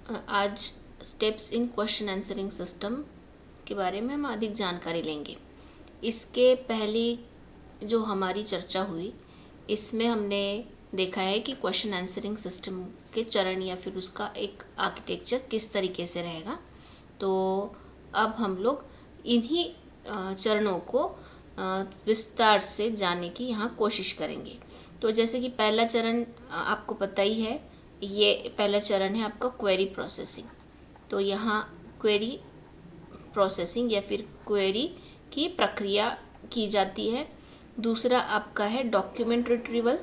आज steps in question answering system के बारे में हम अधिक जानकारी लेंगे। इसके पहले जो हमारी चर्चा हुई इसमें हमने देखा है कि क्वेश्चन आंसरिंग सिस्टम के चरण या फिर उसका एक आर्किटेक्चर किस तरीके से रहेगा। तो अब हम लोग इन्हीं चरणों को विस्तार से जानने की यहाँ कोशिश करेंगे। तो जैसे कि पहला चरण आपको पता ही है, ये पहला चरण है आपका क्वेरी प्रोसेसिंग। तो यहाँ क्वेरी प्रोसेसिंग या फिर क्वेरी की प्रक्रिया की जाती है। दूसरा आपका है डॉक्यूमेंट रिट्रीवल,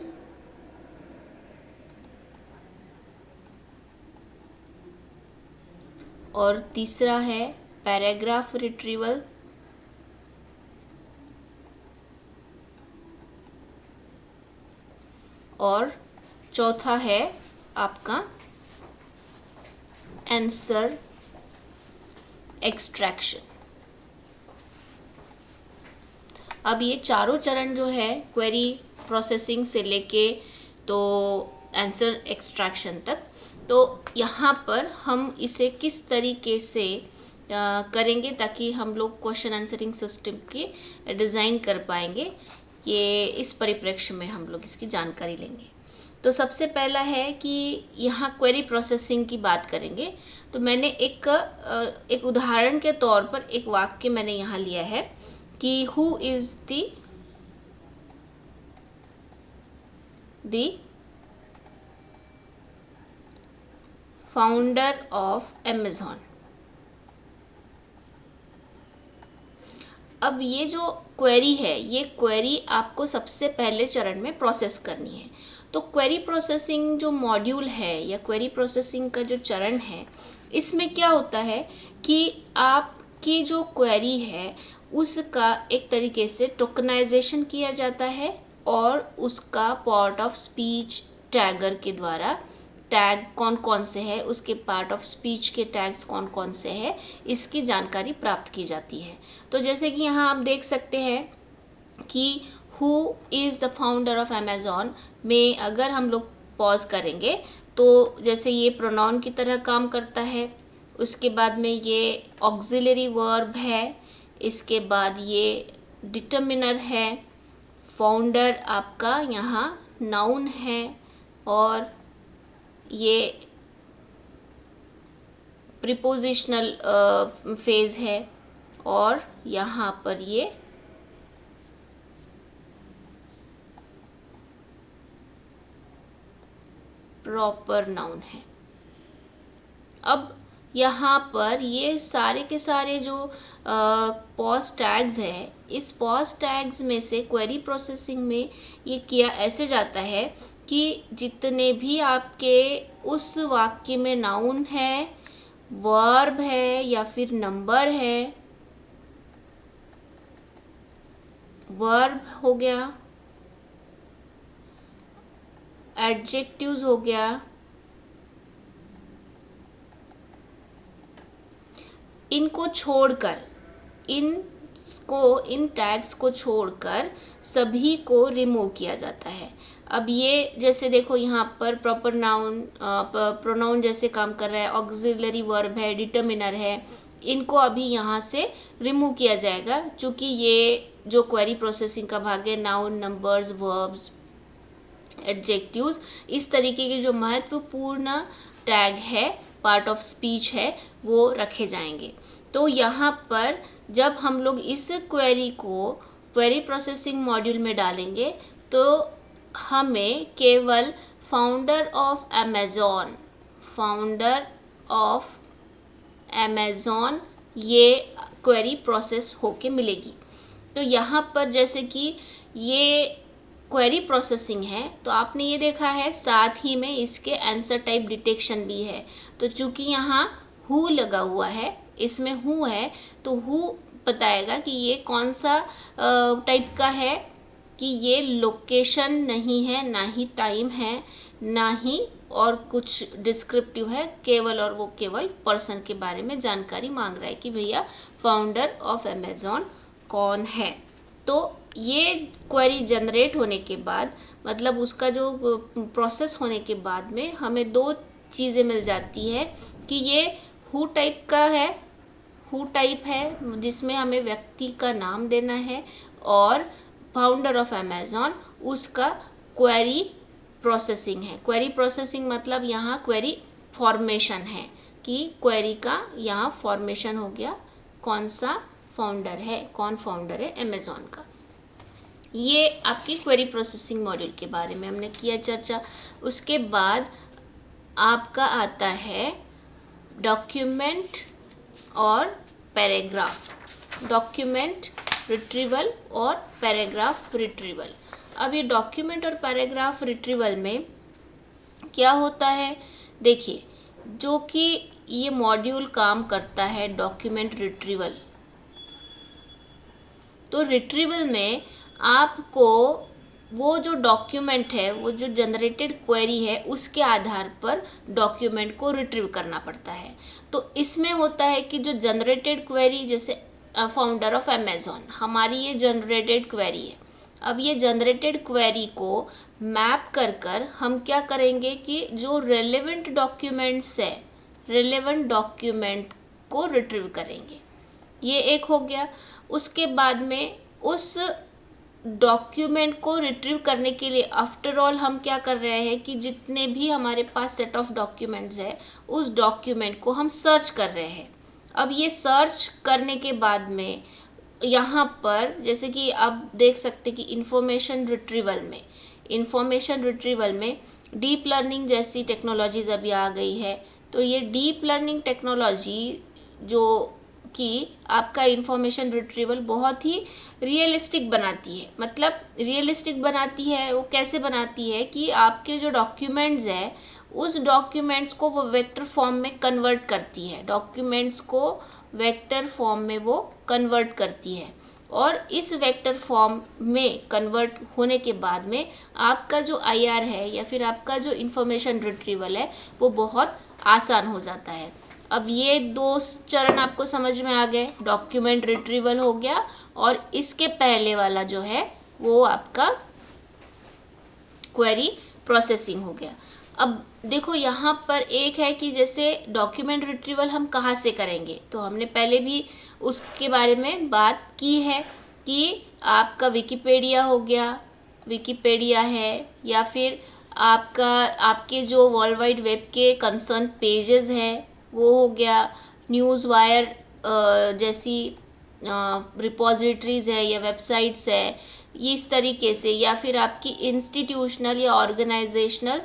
और तीसरा है पैराग्राफ रिट्रीवल, और चौथा है आपका आंसर एक्सट्रैक्शन। अब ये चारों चरण जो है क्वेरी प्रोसेसिंग से लेके तो आंसर एक्सट्रैक्शन तक, तो यहाँ पर हम इसे किस तरीके से करेंगे ताकि हम लोग क्वेश्चन आंसरिंग सिस्टम की डिज़ाइन कर पाएंगे, ये इस परिप्रेक्ष्य में हम लोग इसकी जानकारी लेंगे। तो सबसे पहला है कि यहाँ क्वेरी प्रोसेसिंग की बात करेंगे। तो मैंने एक उदाहरण के तौर पर एक वाक्य मैंने यहाँ लिया है कि who is the founder of Amazon. अब ये जो क्वेरी है, ये क्वेरी आपको सबसे पहले चरण में प्रोसेस करनी है। तो क्वेरी प्रोसेसिंग जो मॉड्यूल है या क्वेरी प्रोसेसिंग का जो चरण है, इसमें क्या होता है कि आपकी जो क्वेरी है उसका एक तरीके से टोकनाइजेशन किया जाता है और उसका पार्ट ऑफ स्पीच टैगर के द्वारा टैग कौन कौन से है, उसके पार्ट ऑफ स्पीच के टैग्स कौन कौन से हैं, इसकी जानकारी प्राप्त की जाती है। तो जैसे कि यहाँ आप देख सकते हैं कि who is the founder of Amazon में अगर हम लोग पॉज करेंगे तो जैसे ये प्रोनाउन की तरह काम करता है। उसके बाद में ये ऑक्सिलरी वर्ब है, इसके बाद ये डिटर्मिनर है, फाउंडर आपका यहाँ नाउन है, और ये प्रीपोजिशनल फेज है, और यहाँ पर ये प्रॉपर नाउन है। अब यहाँ पर ये सारे के सारे जो पॉज टैग्स हैं, इस पॉज टैग्स में से क्वेरी प्रोसेसिंग में ये किया ऐसे जाता है कि जितने भी आपके उस वाक्य में नाउन है, वर्ब है या फिर नंबर है, वर्ब हो गया, एडजेक्टिव्स हो गया, इनको छोड़कर इन टैग्स को छोड़कर सभी को रिमूव किया जाता है। अब ये जैसे देखो यहाँ पर प्रॉपर नाउन प्रोनाउन जैसे काम कर रहा है, ऑक्सिलरी वर्ब है, डिटर्मिनर है, इनको अभी यहाँ से रिमूव किया जाएगा क्योंकि ये जो क्वेरी प्रोसेसिंग का भाग है, नाउन, नंबर्स, वर्ब्स, एडजेक्टिव्स, इस तरीके के जो महत्वपूर्ण टैग है, पार्ट ऑफ स्पीच है, वो रखे जाएंगे। तो यहाँ पर जब हम लोग इस क्वेरी को क्वेरी प्रोसेसिंग मॉड्यूल में डालेंगे तो हमें केवल फाउंडर ऑफ अमेज़ॉन ये क्वेरी प्रोसेस होके मिलेगी। तो यहाँ पर जैसे कि ये क्वेरी प्रोसेसिंग है तो आपने ये देखा है, साथ ही में इसके आंसर टाइप डिटेक्शन भी है। तो चूंकि यहाँ हु लगा हुआ है, इसमें हु है, तो हु बताएगा कि ये कौन सा टाइप का है, कि ये लोकेशन नहीं है, ना ही टाइम है, ना ही और कुछ डिस्क्रिप्टिव है, केवल और वो केवल पर्सन के बारे में जानकारी मांग रहा है कि भैया फाउंडर ऑफ अमेज़ॉन कौन है। तो ये क्वेरी जनरेट होने के बाद, मतलब उसका जो प्रोसेस होने के बाद में हमें 2 चीज़ें मिल जाती है कि ये हु टाइप का है, हु टाइप है जिसमें हमें व्यक्ति का नाम देना है, और फाउंडर ऑफ अमेज़ॉन उसका क्वेरी प्रोसेसिंग है। क्वेरी प्रोसेसिंग मतलब यहाँ क्वेरी फॉर्मेशन है कि क्वेरी का यहाँ फॉर्मेशन हो गया, कौन सा फाउंडर है, कौन फाउंडर है अमेज़ॉन का। ये आपकी क्वेरी प्रोसेसिंग मॉड्यूल के बारे में हमने किया चर्चा। उसके बाद आपका आता है डॉक्यूमेंट और पैराग्राफ, डॉक्यूमेंट रिट्रीवल और पैराग्राफ रिट्रीवल। अब ये डॉक्यूमेंट और पैराग्राफ रिट्रीवल में क्या होता है, देखिए जो कि ये मॉड्यूल काम करता है डॉक्यूमेंट रिट्रीवल। तो रिट्रीवल में आपको वो जो डॉक्यूमेंट है, वो जो जनरेटेड क्वेरी है, उसके आधार पर डॉक्यूमेंट को रिट्रीव करना पड़ता है। तो इसमें होता है कि जो जनरेटेड क्वेरी, जैसे फाउंडर ऑफ अमेज़ॉन, हमारी ये जनरेटेड क्वेरी है। अब ये जनरेटेड क्वेरी को मैप कर हम क्या करेंगे कि जो रेलेवेंट डॉक्यूमेंट्स है, रेलेवेंट डॉक्यूमेंट को रिट्रीव करेंगे। ये एक हो गया। उसके बाद में उस डॉक्यूमेंट को रिट्रीव करने के लिए आफ्टर ऑल हम क्या कर रहे हैं कि जितने भी हमारे पास सेट ऑफ डॉक्यूमेंट्स है, उस डॉक्यूमेंट को हम सर्च कर रहे हैं। अब ये सर्च करने के बाद में यहाँ पर जैसे कि आप देख सकते कि इंफॉर्मेशन रिट्रीवल में डीप लर्निंग जैसी टेक्नोलॉजीज अभी आ गई है। तो ये डीप लर्निंग टेक्नोलॉजी जो कि आपका इंफॉर्मेशन रिट्रीवल बहुत ही रियलिस्टिक बनाती है। मतलब रियलिस्टिक बनाती है, वो कैसे बनाती है कि आपके जो डॉक्यूमेंट्स है, उस डॉक्यूमेंट्स को वो वेक्टर फॉर्म में कन्वर्ट करती है, डॉक्यूमेंट्स को वेक्टर फॉर्म में वो कन्वर्ट करती है। और इस वेक्टर फॉर्म में कन्वर्ट होने के बाद में आपका जो IR है या फिर आपका जो इंफॉर्मेशन रिट्रीवल है, वो बहुत आसान हो जाता है। अब ये दो चरण आपको समझ में आ गए, डॉक्यूमेंट रिट्रीवल हो गया और इसके पहले वाला जो है वो आपका क्वेरी प्रोसेसिंग हो गया। अब देखो यहाँ पर एक है कि जैसे डॉक्यूमेंट रिट्रीवल हम कहाँ से करेंगे, तो हमने पहले भी उसके बारे में बात की है कि आपका विकिपीडिया हो गया, विकिपीडिया है, या फिर आपके जो वर्ल्ड वाइड वेब के कंसर्न पेजेस हैं वो हो गया, न्यूज़ वायर जैसी रिपोजिटरीज़ है या वेबसाइट्स है, इस तरीके से, या फिर आपकी इंस्टीट्यूशनल या ऑर्गेनाइजेशनल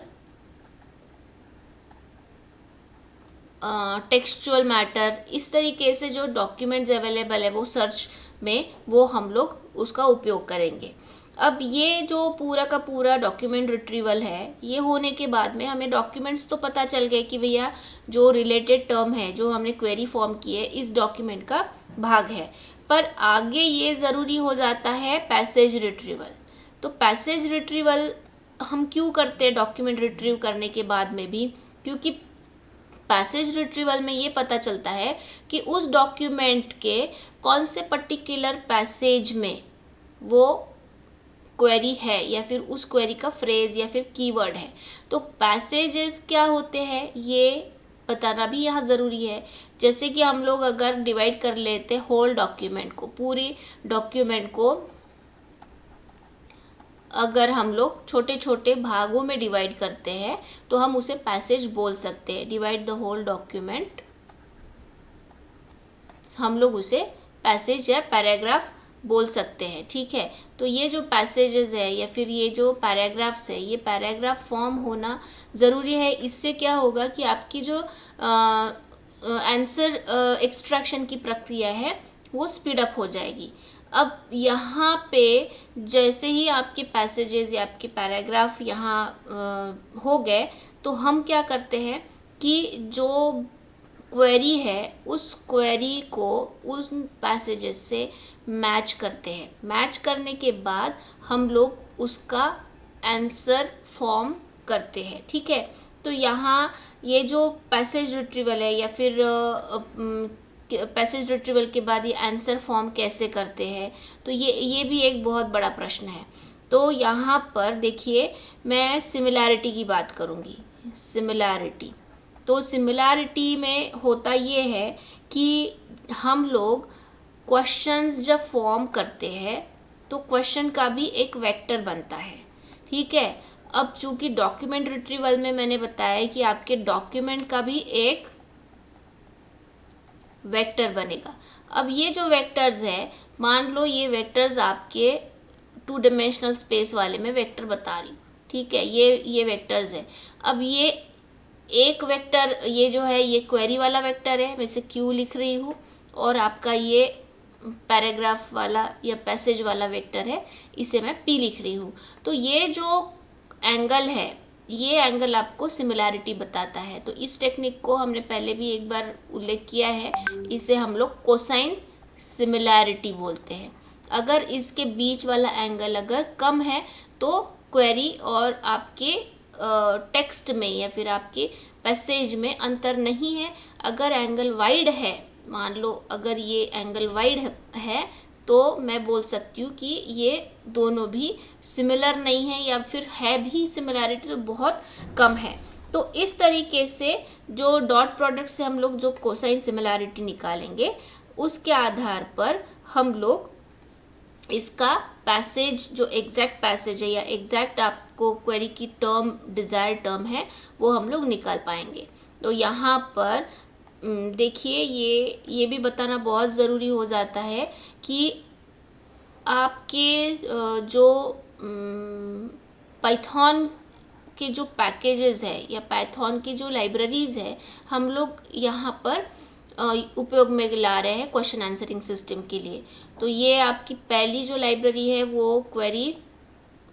टेक्सचुअल मैटर, इस तरीके से जो डॉक्यूमेंट्स अवेलेबल है वो सर्च में वो हम लोग उसका उपयोग करेंगे। अब ये जो पूरा का पूरा डॉक्यूमेंट रिट्रीवल है, ये होने के बाद में हमें डॉक्यूमेंट्स तो पता चल गए कि भैया जो रिलेटेड टर्म है, जो हमने क्वेरी फॉर्म की है, इस डॉक्यूमेंट का भाग है। पर आगे ये ज़रूरी हो जाता है पैसेज रिट्रीवल। तो पैसेज रिट्रीवल हम क्यों करते हैं डॉक्यूमेंट रिट्रीव करने के बाद में भी, क्योंकि पैसेज रिट्रीवल में ये पता चलता है कि उस डॉक्यूमेंट के कौन से पर्टिकुलर पैसेज में वो क्वेरी है या फिर उस क्वेरी का फ्रेज या फिर कीवर्ड है। तो पैसेजेस क्या होते हैं ये बताना भी यहाँ ज़रूरी है। जैसे कि हम लोग अगर डिवाइड कर लेते हैं होल डॉक्यूमेंट को, पूरी डॉक्यूमेंट को अगर हम लोग छोटे छोटे भागों में डिवाइड करते हैं तो हम उसे पैसेज बोल सकते हैं। डिवाइड द होल डॉक्यूमेंट, हम लोग उसे पैसेज या पैराग्राफ बोल सकते हैं, ठीक है। तो ये जो पैसेजेस है या फिर ये जो पैराग्राफ्स है, ये पैराग्राफ फॉर्म होना ज़रूरी है। इससे क्या होगा कि आपकी जो आंसर एक्सट्रैक्शन की प्रक्रिया है वो स्पीड अप हो जाएगी। अब यहाँ पे जैसे ही आपके पैसेजेस या आपके पैराग्राफ यहाँ हो गए, तो हम क्या करते हैं कि जो क्वेरी है उस क्वेरी को उस पैसेजेस से मैच करते हैं। मैच करने के बाद हम लोग उसका आंसर फॉर्म करते हैं, ठीक है। तो यहाँ ये जो पैसेज रिट्रीवल है या फिर पैसेज रिट्रीवल के बाद ये आंसर फॉर्म कैसे करते हैं, तो ये भी एक बहुत बड़ा प्रश्न है। तो यहाँ पर देखिए मैं सिमिलैरिटी की बात करूँगी। सिमिलैरिटी, तो सिमिलैरिटी में होता ये है कि हम लोग क्वेश्चंस जब फॉर्म करते हैं तो क्वेश्चन का भी एक वेक्टर बनता है, ठीक है। अब चूंकि डॉक्यूमेंट रिट्रीवल में मैंने बताया कि आपके डॉक्यूमेंट का भी एक वेक्टर बनेगा। अब ये जो वेक्टर्स है, मान लो ये वेक्टर्स आपके 2 डायमेंशनल स्पेस वाले में वेक्टर बता रही हूँ, ठीक है। ये वेक्टर्स है। अब ये एक वेक्टर, ये जो है ये क्वेरी वाला वेक्टर है, मैं इसे क्यू लिख रही हूँ, और आपका ये पैराग्राफ वाला या पैसेज वाला वेक्टर है, इसे मैं पी लिख रही हूँ। तो ये जो एंगल है, ये एंगल आपको सिमिलैरिटी बताता है। तो इस टेक्निक को हमने पहले भी एक बार उल्लेख किया है, इसे हम लोग कोसाइन सिमिलैरिटी बोलते हैं। अगर इसके बीच वाला एंगल अगर कम है तो क्वेरी और आपके टेक्स्ट में या फिर आपके पैसेज में अंतर नहीं है। अगर एंगल वाइड है, मान लो अगर ये एंगल वाइड है तो मैं बोल सकती हूँ कि ये दोनों भी सिमिलर नहीं है, या फिर है भी सिमिलैरिटी तो बहुत कम है। तो इस तरीके से जो डॉट प्रोडक्ट से हम लोग जो कोसाइन सिमिलैरिटी निकालेंगे, उसके आधार पर हम लोग इसका पैसेज, जो एग्जैक्ट पैसेज है या एग्जैक्ट आपको क्वेरी की टर्म, डिज़ायर टर्म है, वो हम लोग निकाल पाएंगे। तो यहाँ पर देखिए, ये भी बताना बहुत ज़रूरी हो जाता है कि आपके जो पाइथन के जो पैकेजेस है या पाइथन की जो लाइब्रेरीज़ है, हम लोग यहाँ पर उपयोग में ला रहे हैं क्वेश्चन आंसरिंग सिस्टम के लिए। तो ये आपकी पहली जो लाइब्रेरी है वो क्वेरी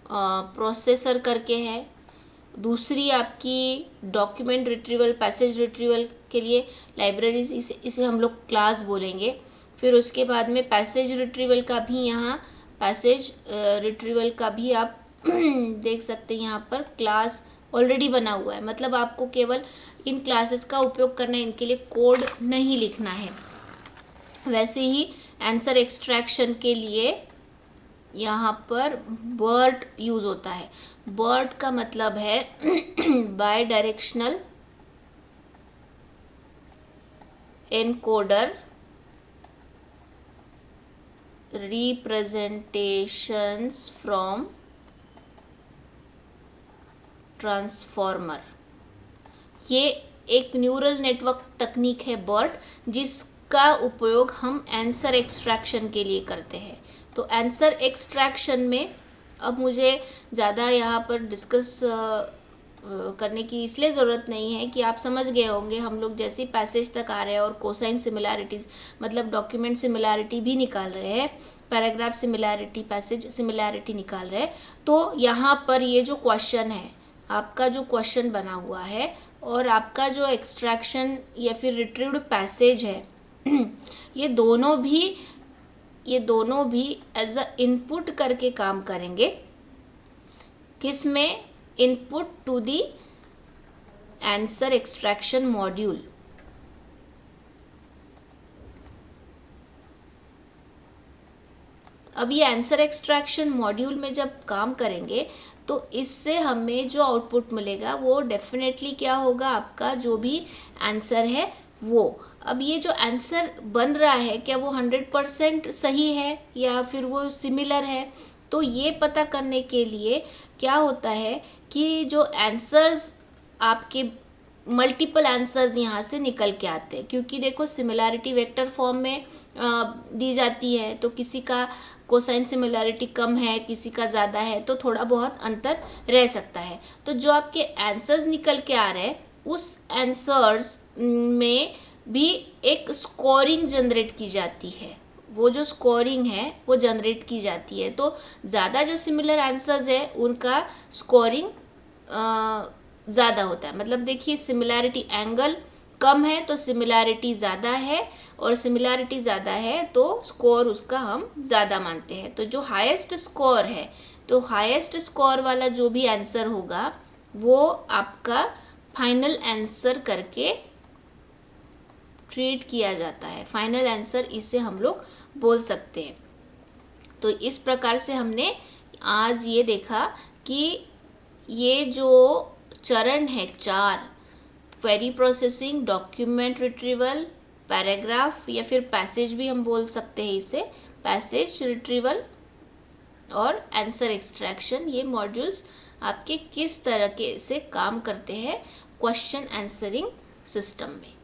प्रोसेसर करके है। दूसरी आपकी डॉक्यूमेंट रिट्रीवल, पैसेज रिट्रीवल के लिए लाइब्रेरीज, इसे हम लोग क्लास बोलेंगे। फिर उसके बाद में पैसेज रिट्रीवल का भी, यहाँ पैसेज रिट्रीवल का भी आप देख सकते हैं, यहाँ पर क्लास ऑलरेडी बना हुआ है। मतलब आपको केवल इन क्लासेस का उपयोग करना है, इनके लिए कोड नहीं लिखना है। वैसे ही आंसर एक्सट्रैक्शन के लिए यहाँ पर BERT यूज़ होता है। BERT का मतलब है by directional encoder representations from transformer. ये एक न्यूरल नेटवर्क तकनीक है BERT, जिसका उपयोग हम आंसर एक्सट्रैक्शन के लिए करते हैं। तो आंसर एक्सट्रैक्शन में अब मुझे ज़्यादा यहाँ पर डिस्कस करने की इसलिए ज़रूरत नहीं है कि आप समझ गए होंगे। हम लोग जैसे ही पैसेज तक आ रहे हैं और कोसाइन सिमिलैरिटीज़ मतलब डॉक्यूमेंट सिमिलैरिटी भी निकाल रहे हैं, पैराग्राफ सिमिलैरिटी, पैसेज सिमिलैरिटी निकाल रहे हैं, तो यहाँ पर ये जो क्वेश्चन है, आपका जो क्वेश्चन बना हुआ है और आपका जो एक्सट्रैक्शन या फिर रिट्रीव्ड पैसेज है, ये दोनों भी एज अ इनपुट करके काम करेंगे। किसमें? Input to the answer extraction module. अब ये आंसर एक्सट्रैक्शन मॉड्यूल में जब काम करेंगे तो इससे हमें जो आउटपुट मिलेगा वो डेफिनेटली क्या होगा, आपका जो भी आंसर है वो। अब ये जो आंसर बन रहा है क्या वो 100% सही है या फिर वो सिमिलर है, तो ये पता करने के लिए क्या होता है कि जो आंसर्स आपके मल्टीपल आंसर्स यहाँ से निकल के आते हैं, क्योंकि देखो सिमिलैरिटी वेक्टर फॉर्म में दी जाती है, तो किसी का कोसाइन सिमिलैरिटी कम है, किसी का ज़्यादा है, तो थोड़ा बहुत अंतर रह सकता है। तो जो आपके आंसर्स निकल के आ रहे हैं उस आंसर्स में भी एक स्कोरिंग जनरेट की जाती है। वो जो स्कोरिंग है वो जनरेट की जाती है, तो ज़्यादा जो सिमिलर आंसर्स है उनका स्कोरिंग ज़्यादा होता है। मतलब देखिए, सिमिलैरिटी एंगल कम है तो सिमिलैरिटी ज़्यादा है, और सिमिलैरिटी ज़्यादा है तो स्कोर उसका हम ज़्यादा मानते हैं। तो जो हाईएस्ट स्कोर है, तो हाईएस्ट स्कोर वाला जो भी आंसर होगा वो आपका फाइनल आंसर करके ट्रीट किया जाता है। फाइनल आंसर इसे हम लोग बोल सकते हैं। तो इस प्रकार से हमने आज ये देखा कि ये जो चरण है 4, query processing, document retrieval, paragraph या फिर पैसेज भी हम बोल सकते हैं इसे, पैसेज रिट्रीवल और आंसर एक्सट्रैक्शन, ये मॉड्यूल्स आपके किस तरह के से काम करते हैं क्वेश्चन आंसरिंग सिस्टम में।